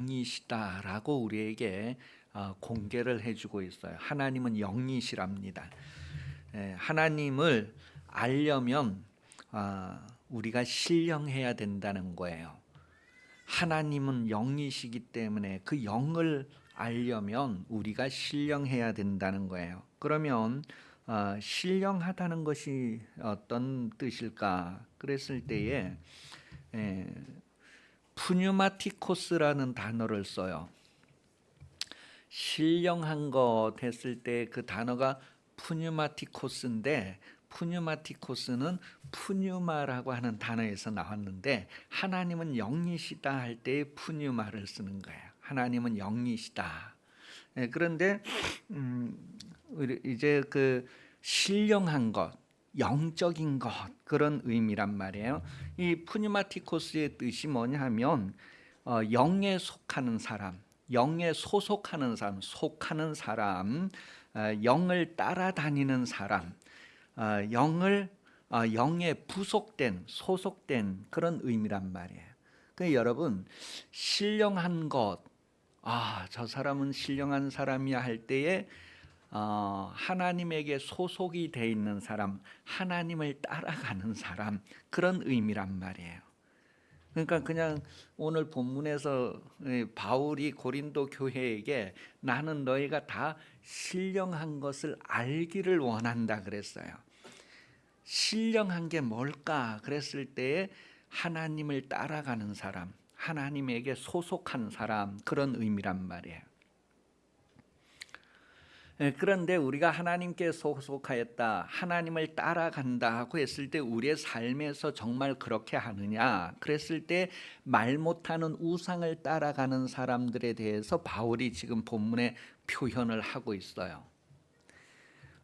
영이시다라고 우리에게 공개를 해주고 있어요. 하나님은 영이시랍니다. 하나님을 알려면 우리가 신령해야 된다는 거예요. 하나님은 영이시기 때문에 그 영을 알려면 우리가 신령해야 된다는 거예요. 그러면 신령하다는 것이 어떤 뜻일까? 그랬을 때에 푸뉴마티코스라는 단어를 써요. 신령한 것 했을 때 그 단어가 푸뉴마티코스인데, 푸뉴마티코스는 푸뉴마라고 하는 단어에서 나왔는데, 하나님은 영이시다 할 때 푸뉴마를 쓰는 거예요. 하나님은 영이시다. 그런데 이제 그 신령한 것, 영적인 것, 그런 의미란 말이에요. 이 푸뉴마티코스의 뜻이 뭐냐면 영에 속하는 사람, 영에 소속하는 사람, 속하는 사람, 영을 따라다니는 사람, 영에 부속된, 소속된 그런 의미란 말이에요. 그 여러분, 신령한 것, 저 사람은 신령한 사람이야 할 때에 하나님에게 소속이 돼 있는 사람, 하나님을 따라가는 사람, 그런 의미란 말이에요. 그러니까 그냥 오늘 본문에서 바울이 고린도 교회에게 나는 너희가 다 신령한 것을 알기를 원한다 그랬어요. 신령한 게 뭘까 그랬을 때에 하나님을 따라가는 사람, 하나님에게 소속한 사람, 그런 의미란 말이에요. 그런데 우리가 하나님께 소속하였다, 하나님을 따라간다고 했을 때 우리의 삶에서 정말 그렇게 하느냐 그랬을 때 말 못하는 우상을 따라가는 사람들에 대해서 바울이 지금 본문에 표현을 하고 있어요.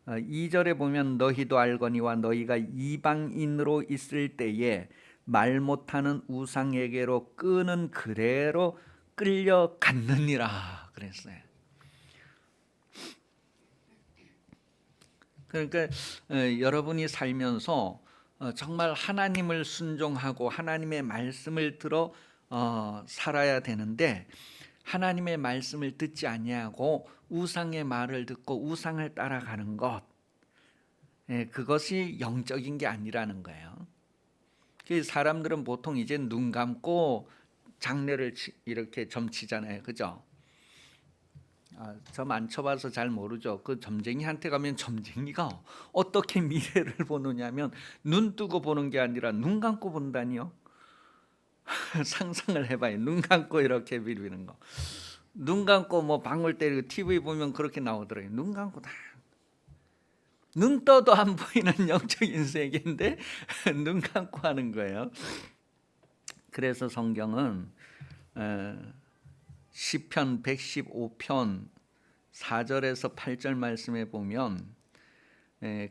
2절에 보면 너희도 알거니와 너희가 이방인으로 있을 때에 말 못하는 우상에게로 끄는 그대로 끌려갔느니라 그랬어요. 그러니까 여러분이 살면서 정말 하나님을 순종하고 하나님의 말씀을 들어 살아야 되는데, 하나님의 말씀을 듣지 아니하고 우상의 말을 듣고 우상을 따라가는 것, 그것이 영적인 게 아니라는 거예요. 사람들은 보통 이제 눈 감고 장례를 이렇게 점치잖아요, 그죠? 점 안 쳐봐서 잘 모르죠. 그 점쟁이한테 가면 점쟁이가 어떻게 미래를 보느냐면 눈 뜨고 보는 게 아니라 눈 감고 본다니요. 상상을 해봐요. 눈 감고 이렇게 비비는 거. 눈 감고 뭐 방울 때리고 TV 보면 그렇게 나오더라고요. 눈 감고 다. 눈 떠도 안 보이는 영적인 세계인데 눈 감고 하는 거예요. 그래서 성경은 시편 115편 4절에서 8절 말씀에 보면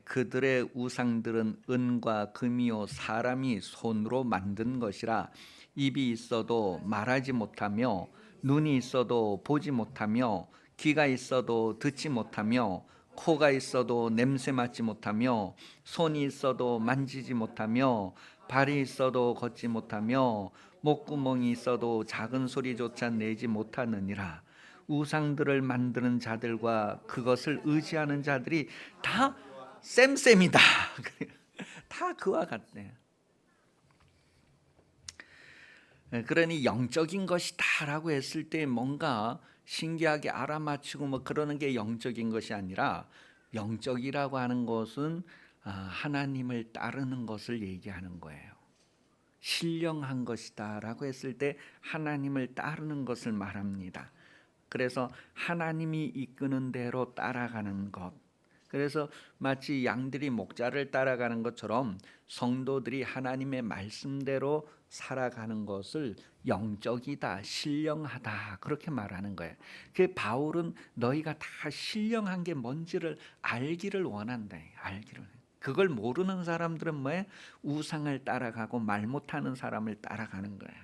그들의 우상들은 은과 금이요 사람이 손으로 만든 것이라 입이 있어도 말하지 못하며 눈이 있어도 보지 못하며 귀가 있어도 듣지 못하며 코가 있어도 냄새 맡지 못하며 손이 있어도 만지지 못하며 발이 있어도 걷지 못하며 목구멍이 있어도 작은 소리조차 내지 못하느니라. 우상들을 만드는 자들과 그것을 의지하는 자들이 다 쌤쌤이다. 다 그와 같네. 그러니 영적인 것이다라고 했을 때 뭔가 신기하게 알아맞히고 뭐 그러는 게 영적인 것이 아니라, 영적이라고 하는 것은 하나님을 따르는 것을 얘기하는 거예요. 신령한 것이다라고 했을 때 하나님을 따르는 것을 말합니다. 그래서 하나님이 이끄는 대로 따라가는 것. 그래서 마치 양들이 목자를 따라가는 것처럼 성도들이 하나님의 말씀대로 살아가는 것을 영적이다, 신령하다, 그렇게 말하는 거예요. 그 바울은 너희가 다 신령한 게 뭔지를 알기를 원한다. 알기를. 그걸 모르는 사람들은 뭐예요? 우상을 따라가고 말 못하는 사람을 따라가는 거예요.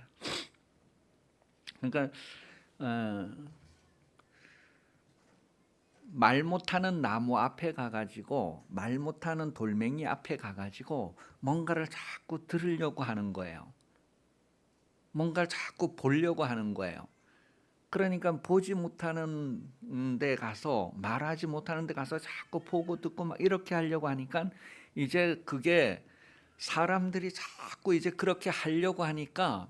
그러니까 말 못하는 나무 앞에 가가지고, 말 못하는 돌멩이 앞에 가가지고 뭔가를 자꾸 들으려고 하는 거예요. 뭔가를 자꾸 보려고 하는 거예요. 그러니까 보지 못하는 데 가서, 말하지 못하는 데 가서 자꾸 보고 듣고 막 이렇게 하려고 하니까 이제 그게 사람들이 자꾸 이제 그렇게 하려고 하니까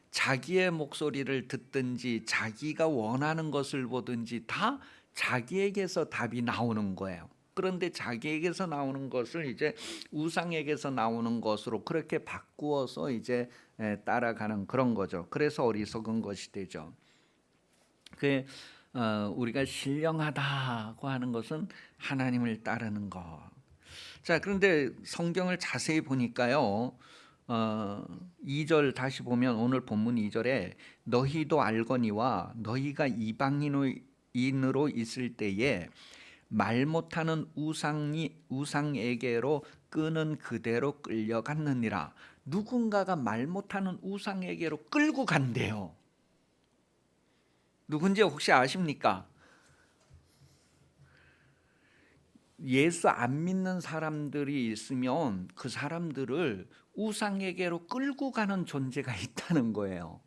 자기의 목소리를 듣든지 자기가 원하는 것을 보든지 다 자기에게서 답이 나오는 거예요. 그런데 자기에게서 나오는 것을 이제 우상에게서 나오는 것으로 그렇게 바꾸어서 이제 따라가는 그런 거죠. 그래서 어리석은 것이 되죠. 그 우리가 신령하다고 하는 것은 하나님을 따르는 것. 자, 그런데 성경을 자세히 보니까요. 2절 다시 보면 오늘 본문 2절에 너희도 알거니와 너희가 이방인으로 있을 때에 말 못하는 우상에게로 끄는 그대로 끌려갔느니라. 누군가가 말 못하는 우상에게로 끌고 간대요. 누군지 혹시 아십니까? 예수 안 믿는 사람들이 있으면 그 사람들을 우상에게로 끌고 가는 존재가 있다는 거예요.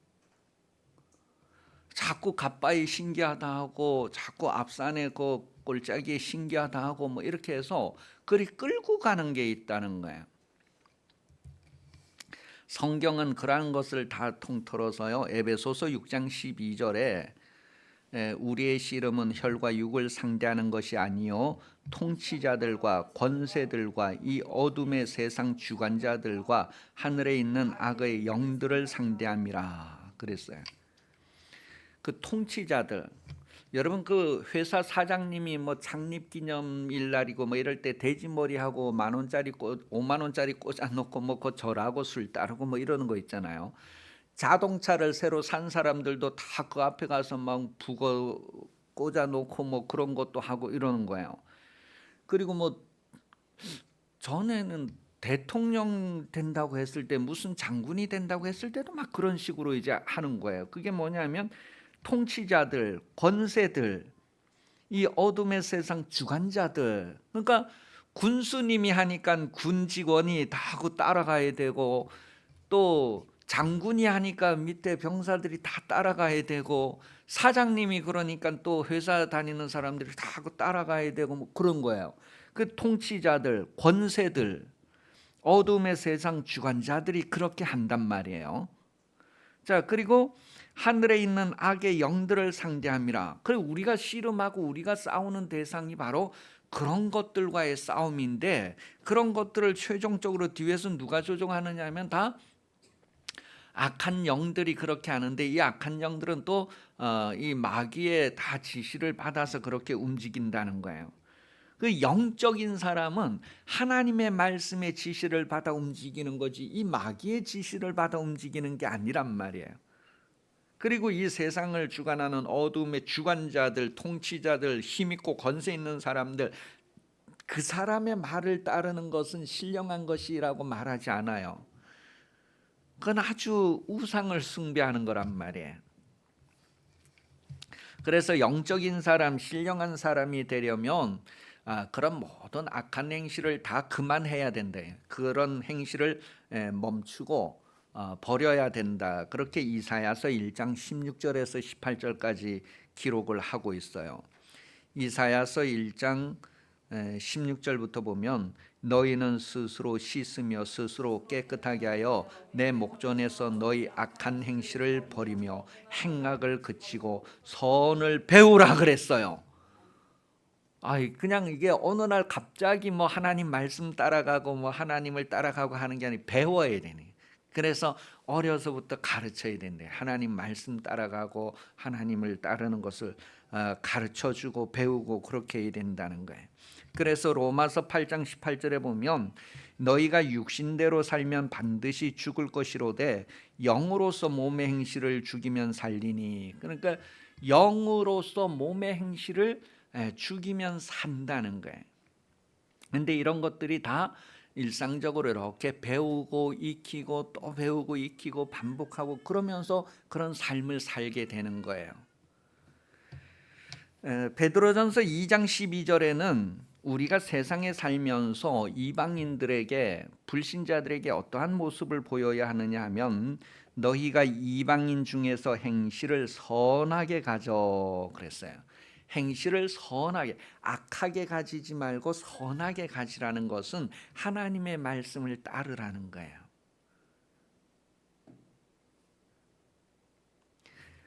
자꾸 갓바위 신기하다 하고 자꾸 앞산에 그 골짜기에 신기하다 하고 뭐 이렇게 해서 그리 끌고 가는 게 있다는 거예요. 성경은 그러한 것을 다 통틀어서요. 에베소서 6장 12절에 우리의 씨름은 혈과 육을 상대하는 것이 아니요 통치자들과 권세들과 이 어둠의 세상 주관자들과 하늘에 있는 악의 영들을 상대함이라 그랬어요. 그 통치자들, 여러분 그 회사 사장님이 뭐 창립기념일 날이고 뭐 이럴 때 돼지머리하고 10,000원짜리 50,000원짜리 꽂아놓고 뭐 그 절하고 술 따르고 뭐 이러는 거 있잖아요. 자동차를 새로 산 사람들도 다 그 앞에 가서 막 북어 꽂아놓고 뭐 그런 것도 하고 이러는 거예요. 그리고 뭐 전에는 대통령 된다고 했을 때 무슨 장군이 된다고 했을 때도 막 그런 식으로 이제 하는 거예요. 그게 뭐냐면 통치자들, 권세들, 이 어둠의 세상 주관자들, 그러니까 군수님이 하니까 군 직원이 다 하고 따라가야 되고, 또 장군이 하니까 밑에 병사들이 다 따라가야 되고, 사장님이 그러니까 또 회사 다니는 사람들이 다 하고 따라가야 되고 뭐 그런 거예요. 그 통치자들, 권세들, 어둠의 세상 주관자들이 그렇게 한단 말이에요. 자, 그리고 하늘에 있는 악의 영들을 상대함이라. 그리고 우리가 씨름하고 우리가 싸우는 대상이 바로 그런 것들과의 싸움인데, 그런 것들을 최종적으로 뒤에서 누가 조종하느냐 하면 다 악한 영들이 그렇게 하는데, 이 악한 영들은 또 이 마귀의 다 지시를 받아서 그렇게 움직인다는 거예요. 그 영적인 사람은 하나님의 말씀의 지시를 받아 움직이는 거지 이 마귀의 지시를 받아 움직이는 게 아니란 말이에요. 그리고 이 세상을 주관하는 어둠의 주관자들, 통치자들, 힘있고 권세 있는 사람들, 그 사람의 말을 따르는 것은 신령한 것이라고 말하지 않아요. 그건 아주 우상을 숭배하는 거란 말이에요. 그래서 영적인 사람, 신령한 사람이 되려면 그런 모든 악한 행실을 다 그만해야 된다. 그런 행실을 멈추고 버려야 된다. 그렇게 이사야서 1장 16절에서 18절까지 기록을 하고 있어요. 이사야서 1장 16절부터 보면 너희는 스스로 씻으며 스스로 깨끗하게 하여 내 목전에서 너희 악한 행실을 버리며 행악을 그치고 선을 배우라 그랬어요. 그냥 이게 어느 날 갑자기 뭐 하나님 말씀 따라가고 뭐 하나님을 따라가고 하는 게 아니라 배워야 되네. 그래서 어려서부터 가르쳐야 된대. 하나님 말씀 따라가고 하나님을 따르는 것을 가르쳐주고 배우고 그렇게 해야 된다는 거예요. 그래서 로마서 8장 18절에 보면 너희가 육신대로 살면 반드시 죽을 것이로되 영으로서 몸의 행실을 죽이면 살리니. 그러니까 영으로서 몸의 행실을 죽이면 산다는 거예요. 근데 이런 것들이 다 일상적으로 이렇게 배우고 익히고 또 배우고 익히고 반복하고 그러면서 그런 삶을 살게 되는 거예요. 베드로전서 2장 12절에는 우리가 세상에 살면서 이방인들에게 불신자들에게 어떠한 모습을 보여야 하느냐 하면 너희가 이방인 중에서 행실을 선하게 가져 그랬어요. 행실을 선하게 악하게 가지지 말고 선하게 가지라는 것은 하나님의 말씀을 따르라는 거예요.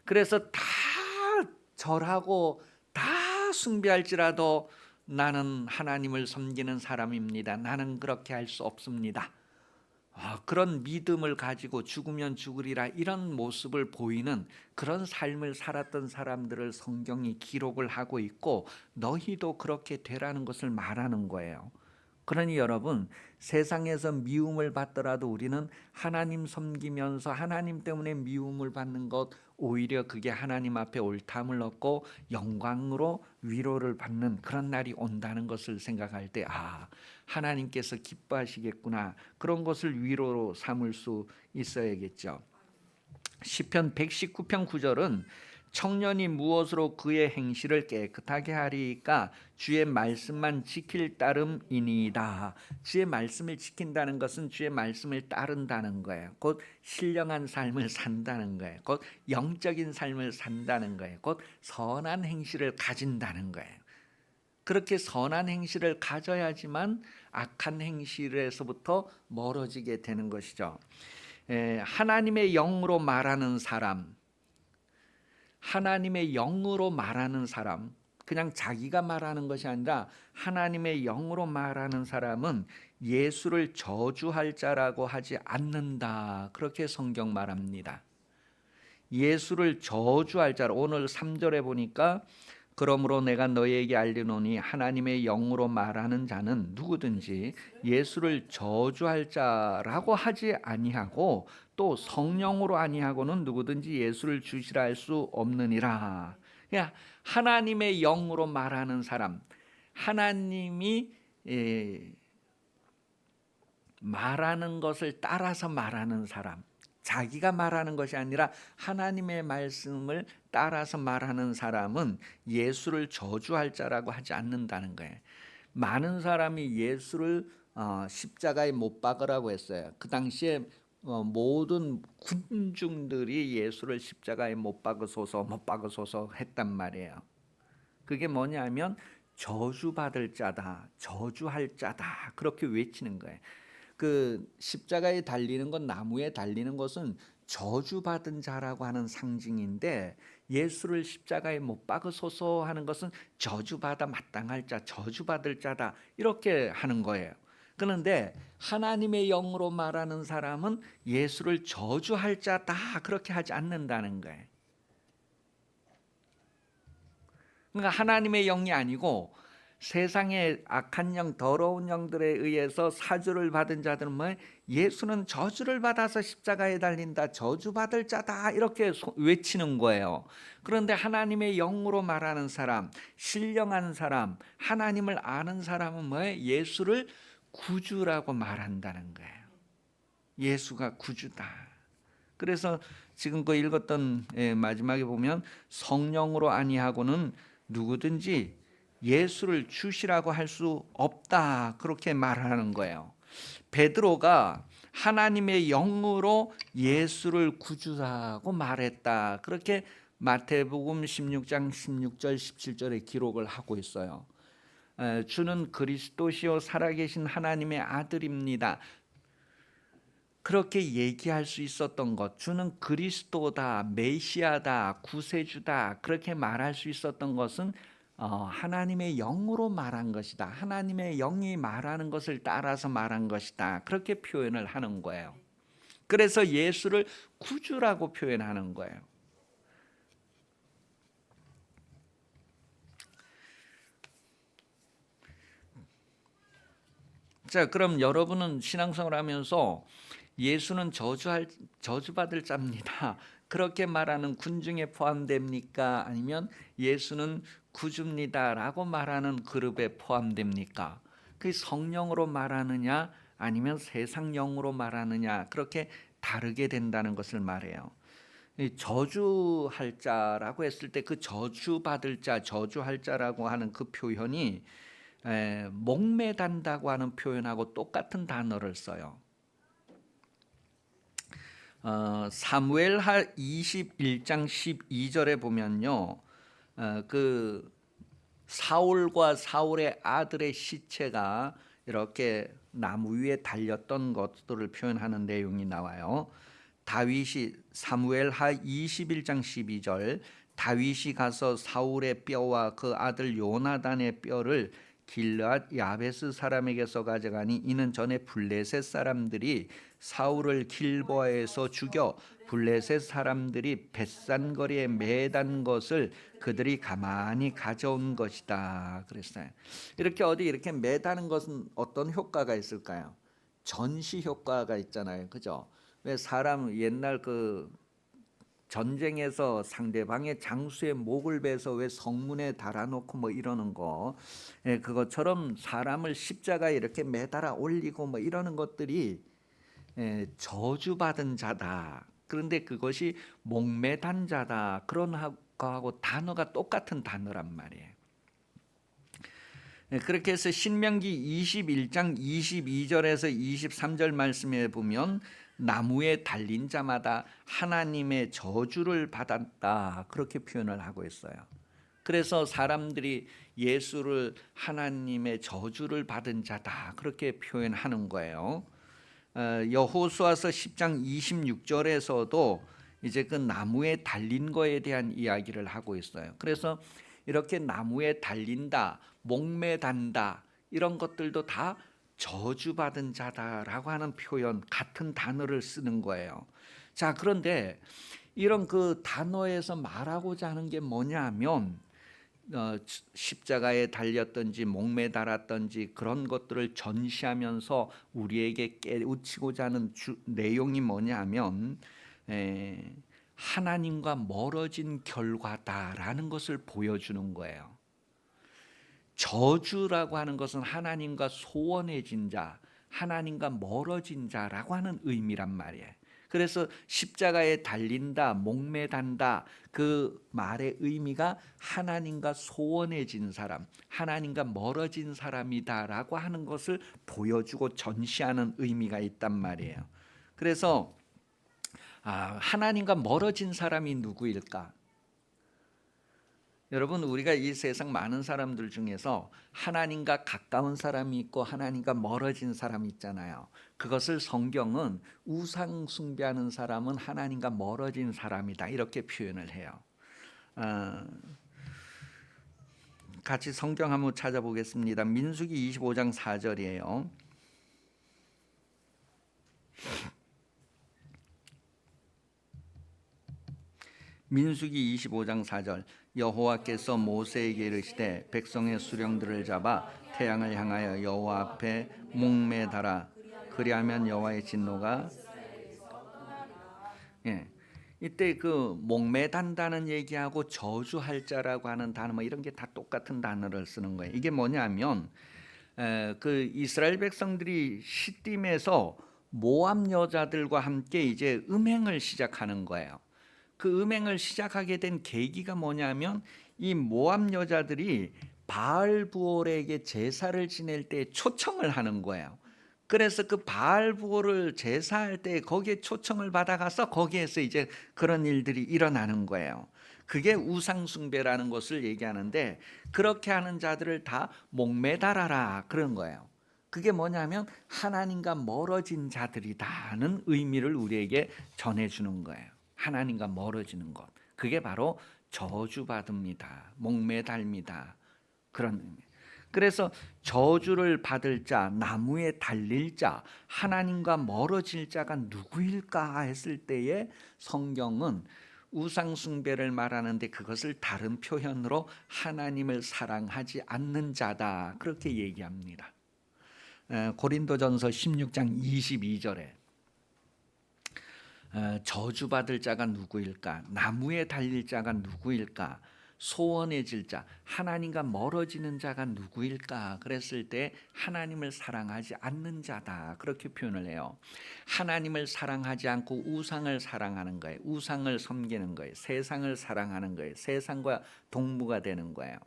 그래서 다 절하고 다 숭배할지라도 나는 하나님을 섬기는 사람입니다. 나는 그렇게 할 수 없습니다. 그런 믿음을 가지고 죽으면 죽으리라 이런 모습을 보이는 그런 삶을 살았던 사람들을 성경이 기록을 하고 있고 너희도 그렇게 되라는 것을 말하는 거예요. 그러니 여러분, 세상에서 미움을 받더라도 우리는 하나님 섬기면서 하나님 때문에 미움을 받는 것, 오히려 그게 하나님 앞에 옳담을 얻고 영광으로 위로를 받는 그런 날이 온다는 것을 생각할 때 하나님께서 기뻐하시겠구나, 그런 것을 위로로 삼을 수 있어야겠죠. 시편 119편 9절은 청년이 무엇으로 그의 행실을 깨끗하게 하리까 주의 말씀만 지킬 따름이니이다. 주의 말씀을 지킨다는 것은 주의 말씀을 따른다는 거예요. 곧 신령한 삶을 산다는 거예요. 곧 영적인 삶을 산다는 거예요. 곧 선한 행실을 가진다는 거예요. 그렇게 선한 행실을 가져야지만 악한 행실에서부터 멀어지게 되는 것이죠. 하나님의 영으로 말하는 사람, 하나님의 영으로 말하는 사람, 그냥 자기가 말하는 것이 아니라 하나님의 영으로 말하는 사람은 예수를 저주할 자라고 하지 않는다. 그렇게 성경 말합니다. 예수를 저주할 자로, 오늘 3절에 보니까 그러므로 내가 너희에게 알리노니 하나님의 영으로 말하는 자는 누구든지 예수를 저주할 자라고 하지 아니하고 또 성령으로 아니하고는 누구든지 예수를 주시라 할 수 없느니라. 그러니까 하나님의 영으로 말하는 사람, 하나님이 말하는 것을 따라서 말하는 사람, 자기가 말하는 것이 아니라 하나님의 말씀을 따라서 말하는 사람은 예수를 저주할 자라고 하지 않는다는 거예요. 많은 사람이 예수를 십자가에 못 박으라고 했어요. 그 당시에 모든 군중들이 예수를 십자가에 못 박으소서 했단 말이에요. 그게 뭐냐면 저주받을 자다, 저주할 자다, 그렇게 외치는 거예요. 그 십자가에 달리는 것, 나무에 달리는 것은 저주받은 자라고 하는 상징인데, 예수를 십자가에 못 박으소서 하는 것은 저주받아 마땅할 자, 저주받을 자다, 이렇게 하는 거예요. 그런데 하나님의 영으로 말하는 사람은 예수를 저주할 자다, 그렇게 하지 않는다는 거예요. 그러니까 하나님의 영이 아니고 세상의 악한 영, 더러운 영들에 의해서 사주를 받은 자들은 예수는 저주를 받아서 십자가에 달린다, 저주받을 자다, 이렇게 외치는 거예요. 그런데 하나님의 영으로 말하는 사람, 신령한 사람, 하나님을 아는 사람은 예수를 구주라고 말한다는 거예요. 예수가 구주다. 그래서 지금 그 읽었던 마지막에 보면 성령으로 아니하고는 누구든지 예수를 주시라고 할 수 없다, 그렇게 말하는 거예요. 베드로가 하나님의 영으로 예수를 구주라고 말했다, 그렇게 마태복음 16장 16절 17절에 기록을 하고 있어요. 주는 그리스도시요 살아계신 하나님의 아들입니다, 그렇게 얘기할 수 있었던 것, 주는 그리스도다, 메시아다, 구세주다, 그렇게 말할 수 있었던 것은 하나님의 영으로 말한 것이다, 하나님의 영이 말하는 것을 따라서 말한 것이다, 그렇게 표현을 하는 거예요. 그래서 예수를 구주라고 표현하는 거예요. 자, 그럼 여러분은 신앙생활 하면서 예수는 저주받을 자입니다, 그렇게 말하는 군중에 포함됩니까? 아니면 예수는 구주입니다라고 말하는 그룹에 포함됩니까? 그 성령으로 말하느냐 아니면 세상 영으로 말하느냐, 그렇게 다르게 된다는 것을 말해요. 저주할 자라고 했을 때 그 저주받을 자, 저주할 자라고 하는 그 표현이 목매단다고 하는 표현하고 똑같은 단어를 써요. 사무엘하 21장 12절에 보면요, 그 사울과 사울의 아들의 시체가 이렇게 나무 위에 달렸던 것들을 표현하는 내용이 나와요. 다윗이 사무엘하 21장 12절, 다윗이 가서 사울의 뼈와 그 아들 요나단의 뼈를 길르앗 야베스 사람에게서 가져가니 이는 전에 블레셋 사람들이 사울을 길보아에서 죽여 블레셋 사람들이 벳산거리에 매단 것을 그들이 가만히 가져온 것이다 그랬어요. 이렇게 이렇게 매다는 것은 어떤 효과가 있을까요? 전시 효과가 있잖아요, 그죠? 왜 사람 옛날 그 전쟁에서 상대방의 장수의 목을 베서 왜 성문에 달아놓고 뭐 이러는 거, 그것처럼 사람을 십자가에 이렇게 매달아 올리고 뭐 이러는 것들이 저주받은 자다. 그런데 그것이 목매단 자다. 그런 거하고 단어가 똑같은 단어란 말이에요. 그렇게 해서 신명기 21장 22절에서 23절 말씀에 보면 나무에 달린 자마다 하나님의 저주를 받았다 그렇게 표현을 하고 있어요. 그래서 사람들이 예수를 하나님의 저주를 받은 자다 그렇게 표현하는 거예요. 여호수아서 10장 26절에서도 이제 그 나무에 달린 거에 대한 이야기를 하고 있어요. 그래서 이렇게 나무에 달린다, 목매단다 이런 것들도 다 저주받은 자다라고 하는 표현 같은 단어를 쓰는 거예요. 자, 그런데 이런 그 단어에서 말하고자 하는 게 뭐냐면 십자가에 달렸든지 목매 달았든지 그런 것들을 전시하면서 우리에게 깨우치고자 하는 내용이 뭐냐면 하나님과 멀어진 결과다라는 것을 보여주는 거예요. 저주라고 하는 것은 하나님과 소원해진 자, 하나님과 멀어진 자라고 하는 의미란 말이에요. 그래서 십자가에 달린다, 목매단다 그 말의 의미가 하나님과 소원해진 사람, 하나님과 멀어진 사람이다라고 하는 것을 보여주고 전시하는 의미가 있단 말이에요. 그래서 하나님과 멀어진 사람이 누구일까? 여러분, 우리가 이 세상 많은 사람들 중에서 하나님과 가까운 사람이 있고 하나님과 멀어진 사람이 있잖아요. 그것을 성경은 우상 숭배하는 사람은 하나님과 멀어진 사람이다 이렇게 표현을 해요. 같이 성경 한번 찾아보겠습니다. 민수기 25장 4절이에요. 민수기 25장 4절 여호와께서 모세에게 이르시되 백성의 수령들을 잡아 태양을 향하여 여호와 앞에 목매달아 그리하면 여호와의 진노가 이때 그 목매단다는 얘기하고 저주할 자라고 하는 단어 뭐 이런 게 다 똑같은 단어를 쓰는 거예요. 이게 뭐냐면 그 이스라엘 백성들이 시딤에서 모압 여자들과 함께 이제 음행을 시작하는 거예요. 그 음행을 시작하게 된 계기가 뭐냐면 이 모압 여자들이 바알부올에게 제사를 지낼 때 초청을 하는 거예요. 그래서 그 바알부올을 제사할 때 거기에 초청을 받아가서 거기에서 이제 그런 일들이 일어나는 거예요. 그게 우상숭배라는 것을 얘기하는데 그렇게 하는 자들을 다 목매달아라 그런 거예요. 그게 뭐냐면 하나님과 멀어진 자들이다는 의미를 우리에게 전해주는 거예요. 하나님과 멀어지는 것, 그게 바로 저주받습니다. 목매달니다 그런 의미. 그래서 저주를 받을 자, 나무에 달릴 자, 하나님과 멀어질 자가 누구일까 했을 때에 성경은 우상 숭배를 말하는데 그것을 다른 표현으로 하나님을 사랑하지 않는 자다 그렇게 얘기합니다. 고린도전서 16장 22절에 저주받을 자가 누구일까? 나무에 달릴 자가 누구일까? 소원해질 자, 하나님과 멀어지는 자가 누구일까? 그랬을 때 하나님을 사랑하지 않는 자다 그렇게 표현을 해요. 하나님을 사랑하지 않고 우상을 사랑하는 거예요. 우상을 섬기는 거예요. 세상을 사랑하는 거예요. 세상과 동무가 되는 거예요.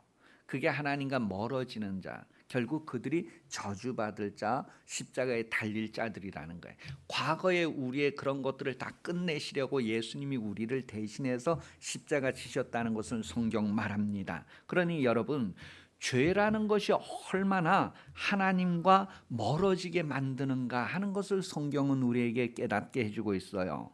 그게 하나님과 멀어지는 자. 결국 그들이 저주받을 자, 십자가에 달릴 자들이라는 거예요. 과거에 우리의 그런 것들을 다 끝내시려고 예수님이 우리를 대신해서 십자가 지셨다는 것을 성경 말합니다. 그러니 여러분, 죄라는 것이 얼마나 하나님과 멀어지게 만드는가 하는 것을 성경은 우리에게 깨닫게 해주고 있어요.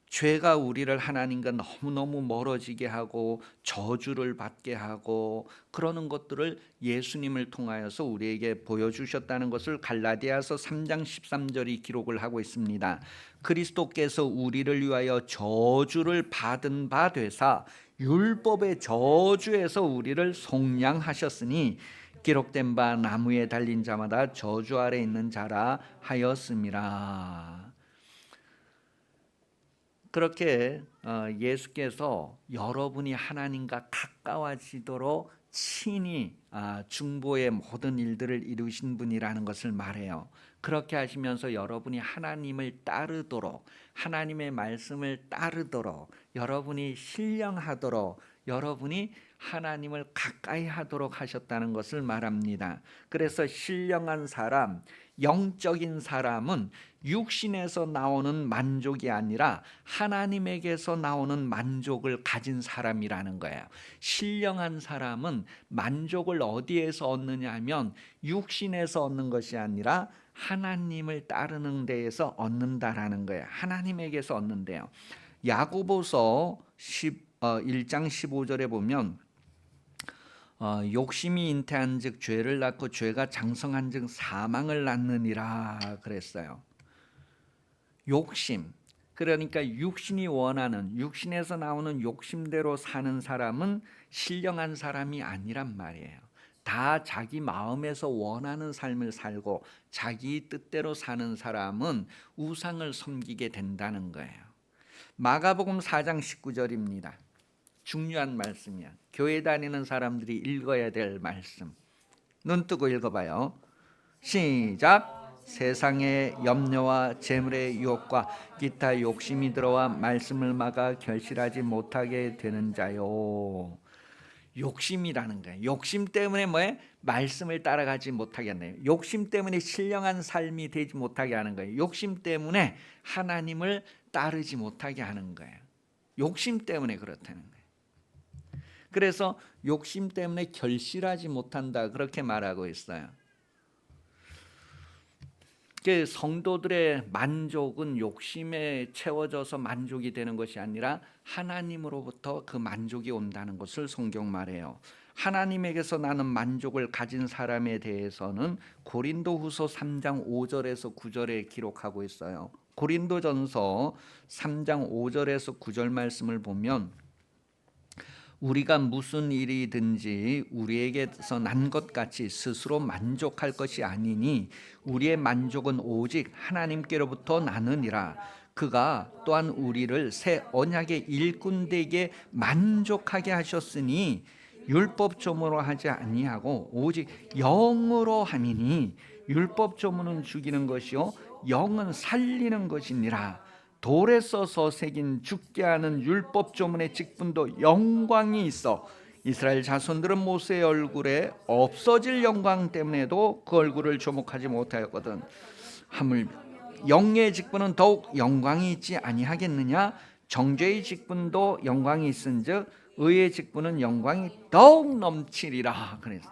죄가 우리를 하나님과 너무너무 멀어지게 하고 저주를 받게 하고 그러는 것들을 예수님을 통하여서 우리에게 보여주셨다는 것을 갈라디아서 3장 13절이 기록을 하고 있습니다. 그리스도께서 우리를 위하여 저주를 받은 바 되사 율법의 저주에서 우리를 속량하셨으니 기록된 바 나무에 달린 자마다 저주 아래 있는 자라 하였음이라. 그렇게 예수께서 여러분이 하나님과 가까워지도록 친히 중보의 모든 일들을 이루신 분이라는 것을 말해요. 그렇게 하시면서 여러분이 하나님을 따르도록, 하나님의 말씀을 따르도록, 여러분이 신령하도록, 여러분이 하나님을 가까이 하도록 하셨다는 것을 말합니다. 그래서 신령한 사람, 영적인 사람은 육신에서 나오는 만족이 아니라 하나님에게서 나오는 만족을 가진 사람이라는 거예요. 신령한 사람은 만족을 어디에서 얻느냐 하면 육신에서 얻는 것이 아니라 하나님을 따르는 데에서 얻는다라는 거예요. 하나님에게서 얻는데요. 야고보서 1장 15절에 보면 욕심이 잉태한즉 죄를 낳고 죄가 장성한즉 사망을 낳느니라 그랬어요. 욕심, 그러니까 육신이 원하는, 육신에서 나오는 욕심대로 사는 사람은 신령한 사람이 아니란 말이에요. 다 자기 마음에서 원하는 삶을 살고 자기 뜻대로 사는 사람은 우상을 섬기게 된다는 거예요. 마가복음 4장 19절입니다. 중요한 말씀이야. 교회 다니는 사람들이 읽어야 될 말씀. 눈 뜨고 읽어봐요. 시작. 세상의 염려와 재물의 유혹과 기타 욕심이 들어와 말씀을 막아 결실하지 못하게 되는 자요. 욕심이라는 거예요. 욕심 때문에 뭐예요? 말씀을 따라가지 못하게 하네요. 욕심 때문에 신령한 삶이 되지 못하게 하는 거예요. 욕심 때문에 하나님을 따르지 못하게 하는 거예요. 욕심 때문에 그렇다는 거예요. 그래서 욕심 때문에 결실하지 못한다 그렇게 말하고 있어요. 성도들의 만족은 욕심에 채워져서 만족이 되는 것이 아니라 하나님으로부터 그 만족이 온다는 것을 성경 말해요. 하나님에게서 나는 만족을 가진 사람에 대해서는 고린도후서 3장 5절에서 9절에 기록하고 있어요. 고린도전서 3장 5절에서 9절 말씀을 보면 우리가 무슨 일이든지 우리에게서 난 것 같이 스스로 만족할 것이 아니니 우리의 만족은 오직 하나님께로부터 나느니라. 그가 또한 우리를 새 언약의 일꾼되게 만족하게 하셨으니 율법 조문으로 하지 아니하고 오직 영으로 함이니 율법 조문은 죽이는 것이요 영은 살리는 것이니라. 돌에 써서 새긴 죽게 하는 율법 조문의 직분도 영광이 있어 이스라엘 자손들은 모세의 얼굴에 없어질 영광 때문에도 그 얼굴을 조목하지 못하였거든. 하물 영의 직분은 더욱 영광이 있지 아니하겠느냐? 정죄의 직분도 영광이 있은즉 의의 직분은 영광이 더욱 넘치리라. 그래서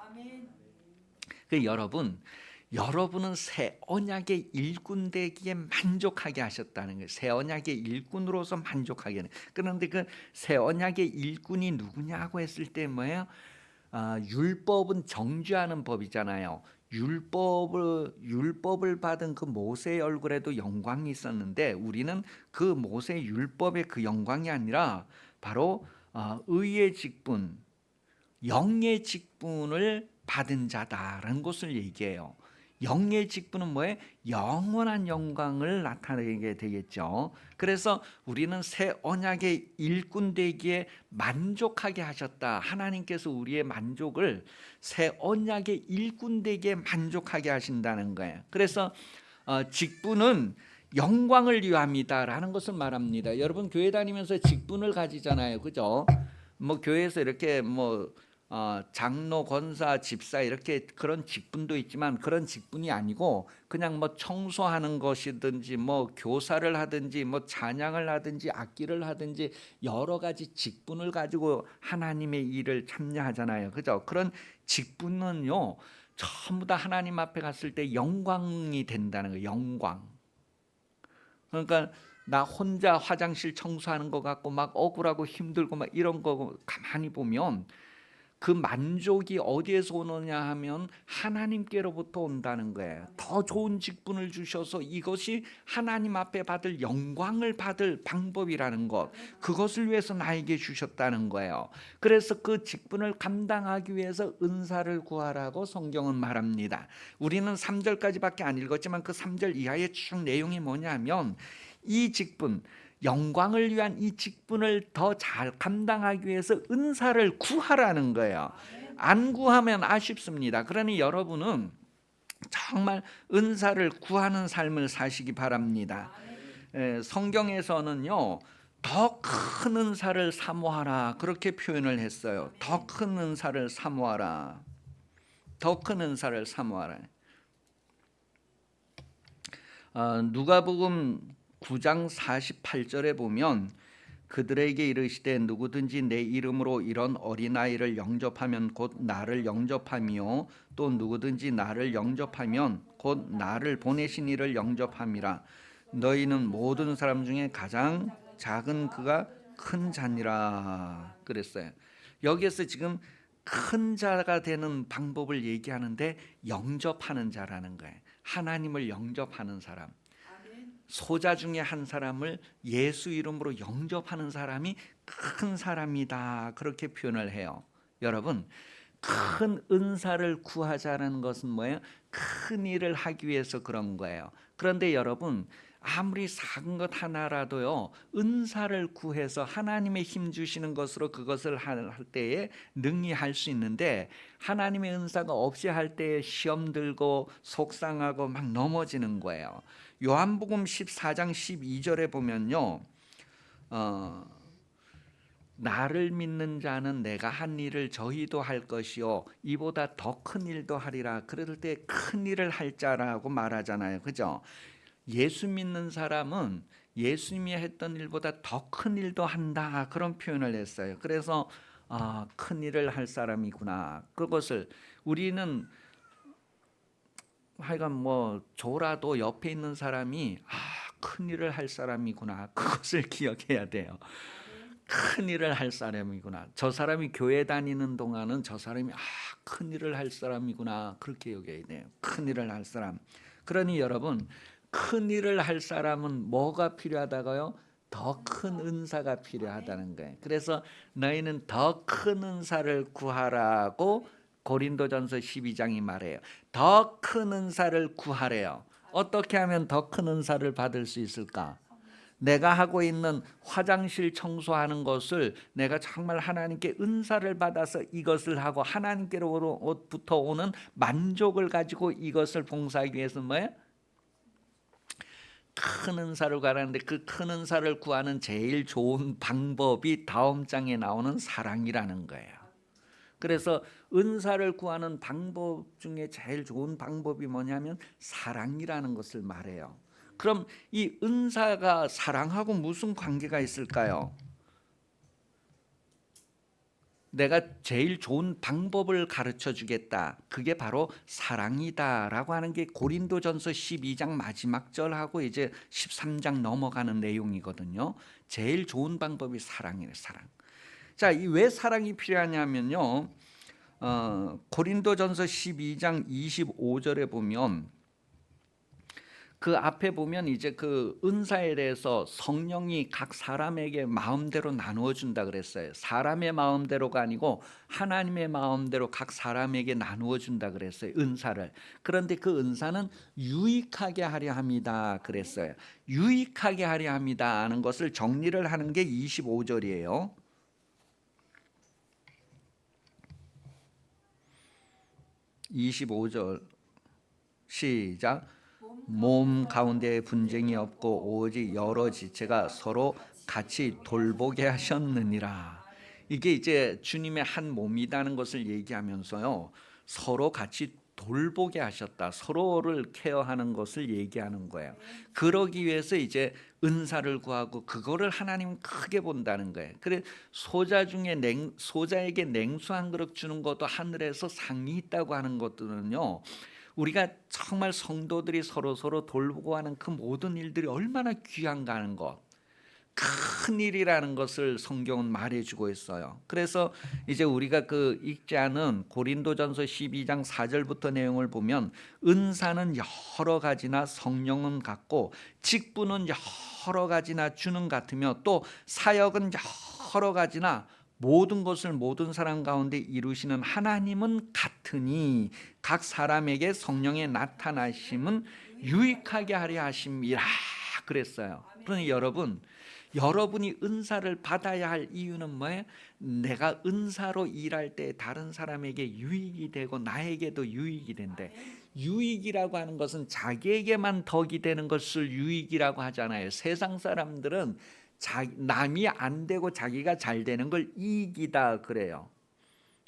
여러분은 새 언약의 일꾼 되기에 만족하게 하셨다는 거예요. 새 언약의 일꾼으로서 만족하게 하는. 그런데 그 새 언약의 일꾼이 누구냐고 했을 때 뭐예요? 율법은 정죄하는 법이잖아요. 율법을 받은 그 모세의 얼굴에도 영광이 있었는데 우리는 그 모세의 율법의 그 영광이 아니라 바로 의의 직분, 영의 직분을 받은 자다라는 것을 얘기해요. 영의 직분은 뭐예요? 영원한 영광을 나타내게 되겠죠. 그래서 우리는 새 언약의 일꾼 되기에 만족하게 하셨다. 하나님께서 우리의 만족을 새 언약의 일꾼 되기에 만족하게 하신다는 거예요. 그래서 직분은 영광을 위함이다라는 것을 말합니다. 여러분 교회 다니면서 직분을 가지잖아요, 그죠? 뭐 교회에서 이렇게 장로, 권사, 집사 이렇게 그런 직분도 있지만 그런 직분이 아니고 그냥 뭐 청소하는 것이든지 뭐 교사를 하든지 뭐 찬양을 하든지 악기를 하든지 여러 가지 직분을 가지고 하나님의 일을 참여하잖아요. 그죠? 그런 직분은요 전부 다 하나님 앞에 갔을 때 영광이 된다는 거예요. 영광. 그러니까 나 혼자 화장실 청소하는 것 같고 막 억울하고 힘들고 막 이런 거 가만히 보면 그 만족이 어디에서 오느냐 하면 하나님께로부터 온다는 거예요. 더 좋은 직분을 주셔서 이것이 하나님 앞에 받을 영광을 받을 방법이라는 것, 그것을 위해서 나에게 주셨다는 거예요. 그래서 그 직분을 감당하기 위해서 은사를 구하라고 성경은 말합니다. 우리는 3절까지밖에 안 읽었지만 그 3절 이하의 쭉 내용이 뭐냐면 이 직분, 영광을 위한 이 직분을 더 잘 감당하기 위해서 은사를 구하라는 거예요. 안 구하면 아쉽습니다. 그러니 여러분은 정말 은사를 구하는 삶을 사시기 바랍니다. 성경에서는요 더 큰 은사를 사모하라 그렇게 표현을 했어요. 더 큰 은사를 사모하라. 더 큰 은사를 사모하라. 누가복음 9장 48절에 보면 그들에게 이르시되 누구든지 내 이름으로 이런 어린아이를 영접하면 곧 나를 영접하며 또 누구든지 나를 영접하면 곧 나를 보내신 이를 영접함이라. 너희는 모든 사람 중에 가장 작은 그가 큰 자니라 그랬어요. 여기에서 지금 큰 자가 되는 방법을 얘기하는데 영접하는 자라는 거예요. 하나님을 영접하는 사람. 소자 중에 한 사람을 예수 이름으로 영접하는 사람이 큰 사람이다 그렇게 표현을 해요. 여러분 큰 은사를 구하자는 것은 뭐예요? 큰 일을 하기 위해서 그런 거예요. 그런데 여러분 아무리 작은 것 하나라도요 은사를 구해서 하나님의 힘 주시는 것으로 그것을 할 때에 능히 할 수 있는데 하나님의 은사가 없이 할 때에 시험 들고 속상하고 막 넘어지는 거예요. 요한복음 14장 12절에 보면요 나를 믿는 자는 내가 한 일을 저희도 할 것이요 이보다 더 큰 일도 하리라. 그럴 때 큰 일을 할 자라고 말하잖아요. 그죠? 예수 믿는 사람은 예수님이 했던 일보다 더 큰 일도 한다 그런 표현을 했어요. 그래서 큰 일을 할 사람이구나. 그것을 우리는 하여간 뭐 조라도 옆에 있는 사람이 큰 일을 할 사람이구나. 그것을 기억해야 돼요. 큰 일을 할 사람이구나. 저 사람이 교회 다니는 동안은 저 사람이 큰 일을 할 사람이구나. 그렇게 여겨야 돼요. 큰 일을 할 사람. 그러니 여러분 큰 일을 할 사람은 뭐가 필요하다고요? 더 큰 은사가 필요하다는 거예요. 그래서 너희는 더 큰 은사를 구하라고 고린도전서 12장이 말해요. 더 큰 은사를 구하래요. 어떻게 하면 더 큰 은사를 받을 수 있을까? 내가 하고 있는 화장실 청소하는 것을 내가 정말 하나님께 은사를 받아서 이것을 하고 하나님께로부터 오는 만족을 가지고 이것을 봉사하기 위해서 뭐예요? 큰 은사를 구하는데 그 큰 은사를 구하는 제일 좋은 방법이 다음 장에 나오는 사랑이라는 거예요. 그래서 은사를 구하는 방법 중에 제일 좋은 방법이 뭐냐면 사랑이라는 것을 말해요. 그럼 이 은사가 사랑하고 무슨 관계가 있을까요? 내가 제일 좋은 방법을 가르쳐 주겠다. 그게 바로 사랑이다라고 하는 게 고린도전서 12장 마지막 절하고 이제 13장 넘어가는 내용이거든요. 제일 좋은 방법이 사랑이에요. 사랑. 자, 이 왜 사랑이 필요하냐면요. 고린도전서 12장 25절에 보면 그 앞에 보면 이제 그 은사에 대해서 성령이 각 사람에게 마음대로 나누어 준다 그랬어요. 사람의 마음대로가 아니고 하나님의 마음대로 각 사람에게 나누어 준다 그랬어요. 은사를. 그런데 그 은사는 유익하게 하려 합니다 그랬어요. 유익하게 하려 합니다 하는 것을 정리를 하는 게 25절이에요. 25절 시작. 몸 가운데 분쟁이 없고 오직 여러 지체가 서로 같이 돌보게 하셨느니라. 이게 이제 주님의 한 몸이라는 것을 얘기하면서요. 서로 같이 돌보게 하셨다. 서로를 케어하는 것을 얘기하는 거예요. 그러기 위해서 이제 은사를 구하고 그거를 하나님 크게 본다는 거예요. 그래 소자 중에 소자에게 냉수 한 그릇 주는 것도 하늘에서 상이 있다고 하는 것들은요. 우리가 정말 성도들이 서로 돌보고 하는 그 모든 일들이 얼마나 귀한가 하는 것. 큰 일이라는 것을 성경은 말해주고 있어요. 그래서 이제 우리가 그 읽지 않은 고린도전서 12장 4절부터 내용을 보면 은사는 여러 가지나 성령은 같고 직분은 여러 가지나 주는 같으며 또 사역은 여러 가지나 모든 것을 모든 사람 가운데 이루시는 하나님은 같으니 각 사람에게 성령의 나타나심은 유익하게 하려 하심이라 그랬어요. 그러니 여러분이 은사를 받아야 할 이유는 뭐예요? 내가 은사로 일할 때 다른 사람에게 유익이 되고 나에게도 유익이 된대. 유익이라고 하는 것은 자기에게만 덕이 되는 것을 유익이라고 하잖아요. 세상 사람들은 남이 안 되고 자기가 잘 되는 걸 이익이다 그래요.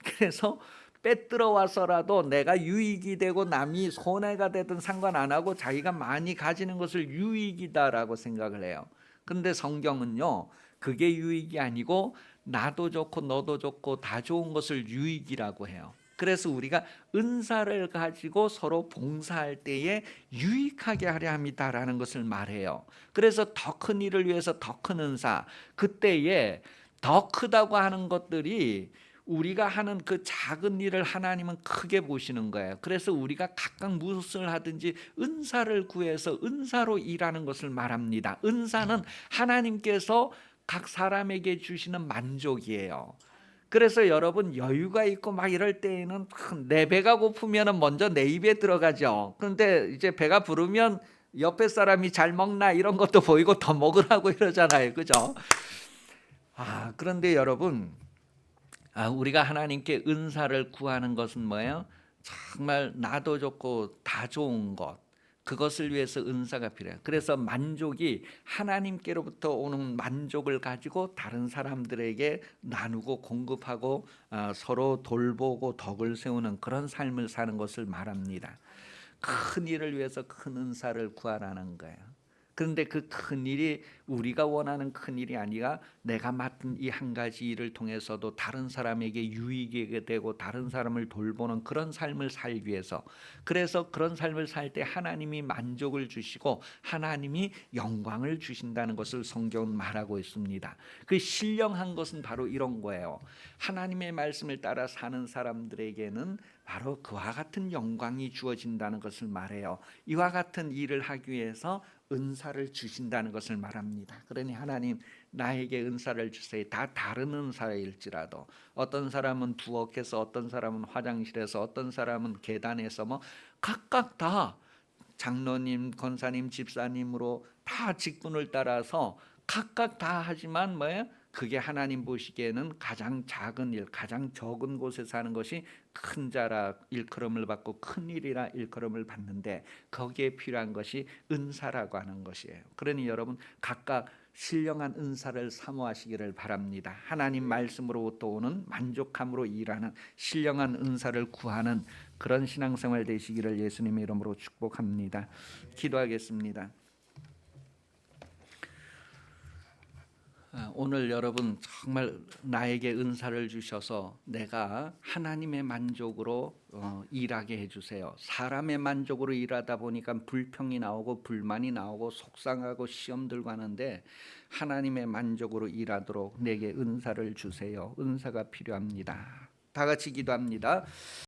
그래서 빼들어 와서라도 내가 유익이 되고 남이 손해가 되든 상관 안 하고 자기가 많이 가지는 것을 유익이다라고 생각을 해요. 그런데 성경은요, 그게 유익이 아니고 나도 좋고 너도 좋고 다 좋은 것을 유익이라고 해요. 그래서 우리가 은사를 가지고 서로 봉사할 때에 유익하게 하려 합니다라는 것을 말해요. 그래서 더 큰 일을 위해서 더 큰 은사, 그때에 더 크다고 하는 것들이 우리가 하는 그 작은 일을 하나님은 크게 보시는 거예요. 그래서 우리가 각각 무엇을 하든지 은사를 구해서 은사로 일하는 것을 말합니다. 은사는 하나님께서 각 사람에게 주시는 만족이에요. 그래서 여러분 여유가 있고 막 이럴 때에는 내 배가 고프면 먼저 내 입에 들어가죠. 그런데 이제 배가 부르면 옆에 사람이 잘 먹나 이런 것도 보이고 더 먹으라고 이러잖아요. 그죠? 그런데 여러분, 우리가 하나님께 은사를 구하는 것은 뭐예요? 정말 나도 좋고 다 좋은 것, 그것을 위해서 은사가 필요해요. 그래서 만족이 하나님께로부터 오는 만족을 가지고 다른 사람들에게 나누고 공급하고 서로 돌보고 덕을 세우는 그런 삶을 사는 것을 말합니다. 큰 일을 위해서 큰 은사를 구하라는 거예요. 그런데 그 큰 일이 우리가 원하는 큰 일이 아니라 내가 맡은 이 한 가지 일을 통해서도 다른 사람에게 유익이 되고 다른 사람을 돌보는 그런 삶을 살기 위해서, 그래서 그런 삶을 살 때 하나님이 만족을 주시고 하나님이 영광을 주신다는 것을 성경은 말하고 있습니다. 그 신령한 것은 바로 이런 거예요. 하나님의 말씀을 따라 사는 사람들에게는 바로 그와 같은 영광이 주어진다는 것을 말해요. 이와 같은 일을 하기 위해서 은사를 주신다는 것을 말합니다. 그러니 하나님 나에게 은사를 주세요. 다 다른 은사일지라도 어떤 사람은 부엌에서, 어떤 사람은 화장실에서, 어떤 사람은 계단에서 각각 다 장로님, 권사님, 집사님으로 다 직분을 따라서 각각 다 하지만 뭐예요? 그게 하나님 보시기에는 가장 작은 일, 가장 적은 곳에서 하는 것이 큰 자라 일컬음을 받고 큰 일이라 일컬음을 받는데 거기에 필요한 것이 은사라고 하는 것이에요. 그러니 여러분 각각 신령한 은사를 사모하시기를 바랍니다. 하나님 말씀으로부터 오는 만족함으로 일하는 신령한 은사를 구하는 그런 신앙생활 되시기를 예수님의 이름으로 축복합니다. 기도하겠습니다. 오늘 여러분 정말 나에게 은사를 주셔서 내가 하나님의 만족으로 일하게 해주세요. 사람의 만족으로 일하다 보니까 불평이 나오고 불만이 나오고 속상하고 시험 들고 하는데 하나님의 만족으로 일하도록 내게 은사를 주세요. 은사가 필요합니다. 다 같이 기도합니다.